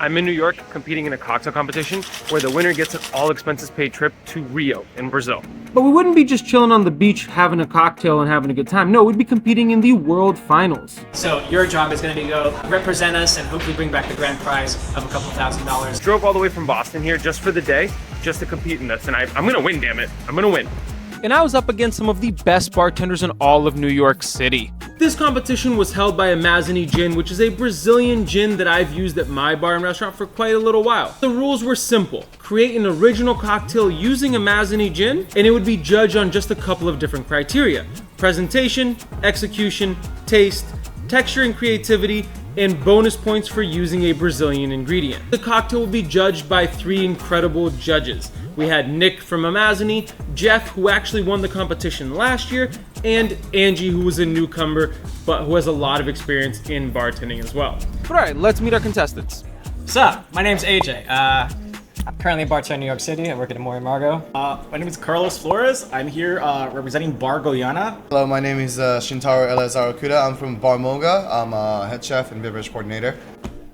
I'm in New York competing in a cocktail competition where the winner gets an all expenses paid trip to Rio in Brazil. But we wouldn't be just chilling on the beach having a cocktail and having a good time. No, we'd be competing in the World Finals. So your job is going to be to go represent us and hopefully bring back the grand prize of a couple $1,000s. Drove all the way from Boston here just for the day, just to compete in this, and I'm gonna win, damn it. I'm gonna win. And I was up against some of the best bartenders in all of New York City. This competition was held by Amazzoni Gin, which is a Brazilian gin that I've used at my bar and restaurant for quite a little while. The rules were simple. Create an original cocktail using Amazzoni Gin, and it would be judged on just a couple of different criteria: presentation, execution, taste, texture and creativity, and bonus points for using a Brazilian ingredient. The cocktail will be judged by 3 incredible judges. We had Nick from Amazzoni, Jeff, who actually won the competition last year, and Angie, who was a newcomer, but who has a lot of experience in bartending as well. But all right, let's meet our contestants. What's up? My name's AJ. I'm currently a bartender in New York City. I work at Amore Margo. My name is Carlos Flores. I'm here representing Bar Guyana. Hello, my name is Shintaro Eleazar Okuda. I'm from Bar Moga. I'm a head chef and beverage coordinator.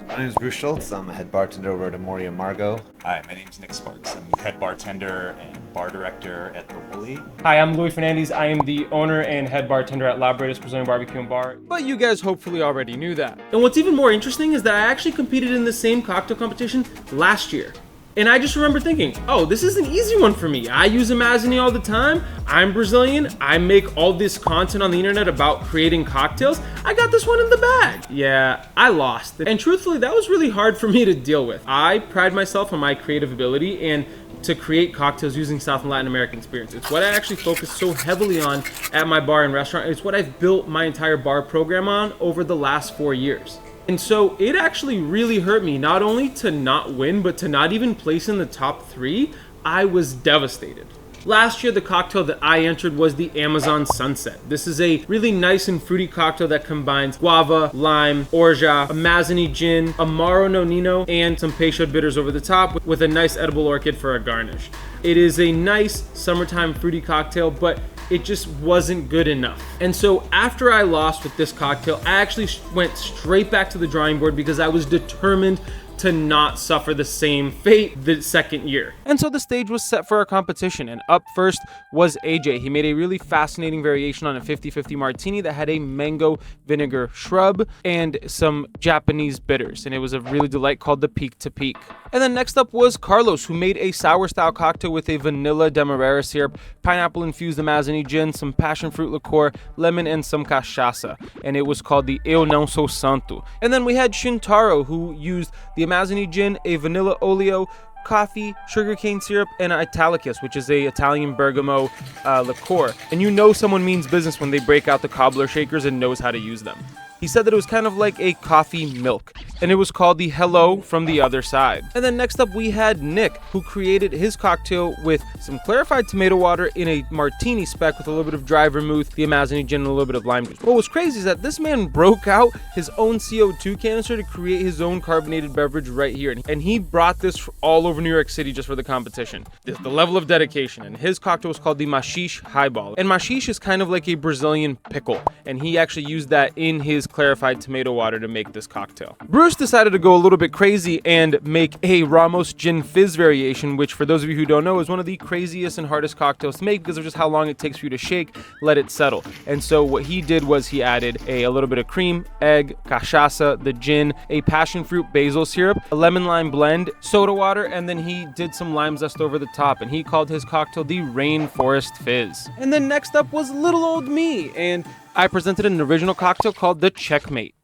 My name is Bruce Schultz. I'm a head bartender over at Amore Margo. Hi, my name is Nick Sparks. I'm head bartender and bar director at the Woolly. Hi, I'm Louis Fernandez. I am the owner and head bartender at Labrador's Brazilian Barbecue and Bar. But you guys hopefully already knew that. And what's even more interesting is that I actually competed in the same cocktail competition last year. And I just remember thinking, oh, this is an easy one for me. I use Amazzoni all the time. I'm Brazilian. I make all this content on the internet about creating cocktails. I got this one in the bag. Yeah, I lost. And truthfully, that was really hard for me to deal with. I pride myself on my creative ability and to create cocktails using South and Latin American spirits. It's what I actually focus so heavily on at my bar and restaurant. It's what I've built my entire bar program on over the last 4 years. And so it actually really hurt me, not only to not win, but to not even place in the top 3. I was devastated. Last year, the cocktail that I entered was the Amazon Sunset. This is a really nice and fruity cocktail that combines guava, lime, orgeat, Amazzoni Gin, Amaro Nonino, and some Peychaud bitters over the top with a nice edible orchid for a garnish. It is a nice summertime fruity cocktail, but it just wasn't good enough. And so after I lost with this cocktail, I actually went straight back to the drawing board because I was determined to not suffer the same fate the second year. And so the stage was set for our competition, and up first was AJ. He made a really fascinating variation on a 50-50 martini that had a mango vinegar shrub and some Japanese bitters, and it was a really delight called the Peak to Peak. And then next up was Carlos, who made a sour style cocktail with a vanilla demerara syrup, pineapple infused Amazzoni Gin, some passion fruit liqueur, lemon, and some cachaça, and it was called the Eu Não Sou Santo. And then we had Shintaro, who used the Amazzoni Gin, a vanilla oleo, coffee, sugarcane syrup, and Italicus, which is a Italian bergamot liqueur. And you know someone means business when they break out the cobbler shakers and knows how to use them. He said that it was kind of like a coffee milk, and it was called the Hello from the Other Side. And then next up we had Nick, who created his cocktail with some clarified tomato water in a martini spec with a little bit of dry vermouth, the Amazzoni Gin, and a little bit of lime juice. What was crazy is that this man broke out his own CO2 canister to create his own carbonated beverage right here, and he brought this all over New York City just for the competition. The level of dedication, and his cocktail was called the Machixe Highball. And machixe is kind of like a Brazilian pickle, and he actually used that in his clarified tomato water to make this cocktail. Bruce decided to go a little bit crazy and make a Ramos Gin Fizz variation, which for those of you who don't know is one of the craziest and hardest cocktails to make because of just how long it takes for you to shake, let it settle. And so what he did was he added a little bit of cream, egg, cachaça, the gin, a passion fruit basil syrup, a lemon lime blend, soda water, and then he did some lime zest over the top, and he called his cocktail the Rainforest Fizz. And then next up was little old me, and I presented an original cocktail called the Checkmate.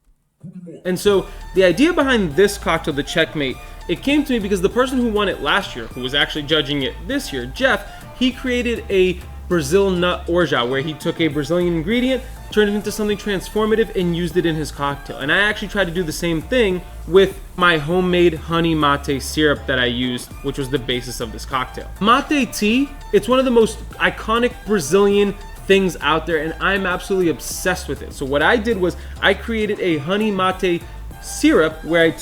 And so the idea behind this cocktail, the Checkmate, it came to me because the person who won it last year, who was actually judging it this year, Jeff, he created a Brazil nut orgeat where he took a Brazilian ingredient, turned it into something transformative, and used it in his cocktail. And I actually tried to do the same thing with my homemade honey mate syrup that I used, which was the basis of this cocktail. Mate tea, it's one of the most iconic Brazilian things out there, and I'm absolutely obsessed with it. So what I did was I created a honey mate syrup where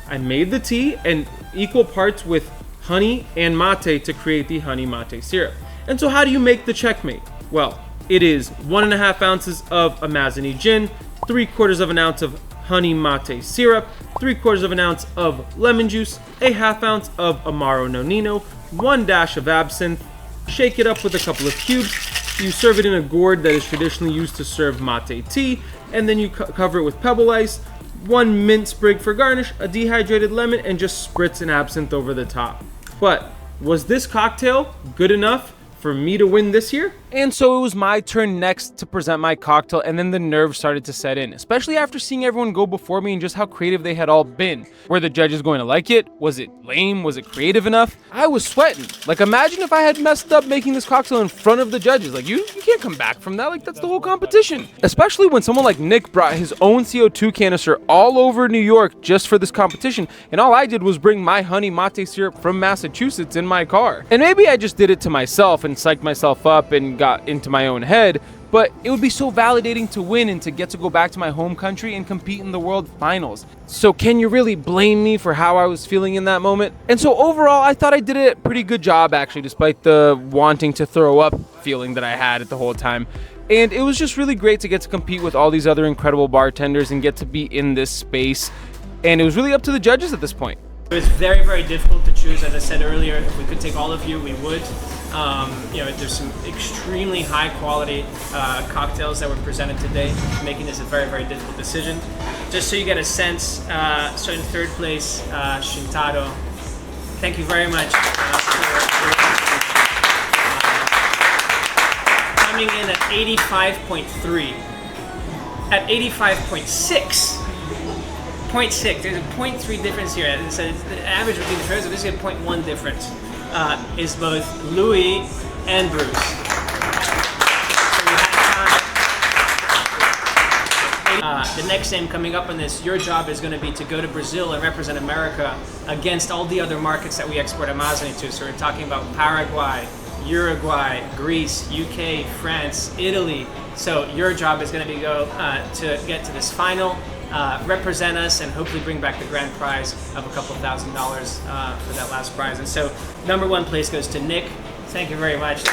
I made the tea and equal parts with honey and mate to create the honey mate syrup. And so how do you make the Checkmate? Well, it is 1.5 ounces of Amazzoni Gin, 3/4 of an ounce of honey mate syrup, 3/4 of an ounce of lemon juice, a 1/2 ounce of Amaro Nonino, 1 dash of absinthe. Shake it up with a couple of cubes. You serve it in a gourd that is traditionally used to serve mate tea, and then you cover it with pebble ice, 1 mint sprig for garnish, a dehydrated lemon, and just spritz an absinthe over the top. But was this cocktail good enough for me to win this year? And so it was my turn next to present my cocktail, and then the nerves started to set in, especially after seeing everyone go before me and just how creative they had all been. Were the judges going to like it? Was it lame? Was it creative enough? I was sweating. Like, imagine if I had messed up making this cocktail in front of the judges. Like, you can't come back from that. Like, that's the whole competition. Especially when someone like Nick brought his own CO2 canister all over New York just for this competition, and all I did was bring my honey mate syrup from Massachusetts in my car. And maybe I just did it to myself and psyched myself up and got into my own head, but it would be so validating to win and to get to go back to my home country and compete in the world finals. So can you really blame me for how I was feeling in that moment? And so overall, I thought I did a pretty good job, actually, despite the wanting to throw up feeling that I had at the whole time. And it was just really great to get to compete with all these other incredible bartenders and get to be in this space. And it was really up to the judges at this point. It was very, very difficult to choose. As I said earlier, if we could take all of you, we would. There's some extremely high quality cocktails that were presented today, making this a very, very difficult decision. Just so you get a sense, so in third place, Shintaro. Thank you very much. Coming in at 85.3. At 85.6. 0.6, there's a 0.3 difference here. So the average between the pairs, this is a 0.1 difference, is both Louis and Bruce. So we had time. The next name coming up on this, your job is going to be to go to Brazil and represent America against all the other markets that we export Amazzoni to. So we're talking about Paraguay, Uruguay, Greece, UK, France, Italy. So your job is going to be to get to this final, represent us, and hopefully bring back the grand prize of a couple $1,000s for that last prize. And so number 1 place goes to Nick. Thank you very much.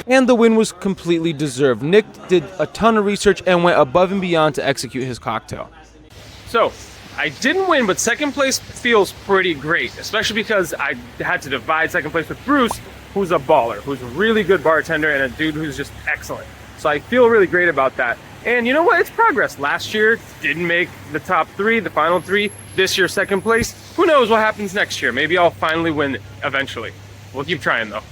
And the win was completely deserved. Nick did a ton of research and went above and beyond to execute his cocktail. So, I didn't win, but second place feels pretty great, especially because I had to divide second place with Bruce, who's a baller, who's a really good bartender and a dude who's just excellent. So I feel really great about that. And you know what? It's progress. Last year, didn't make the top 3, the final 3. This year, second place. Who knows what happens next year? Maybe I'll finally win eventually. We'll keep trying though.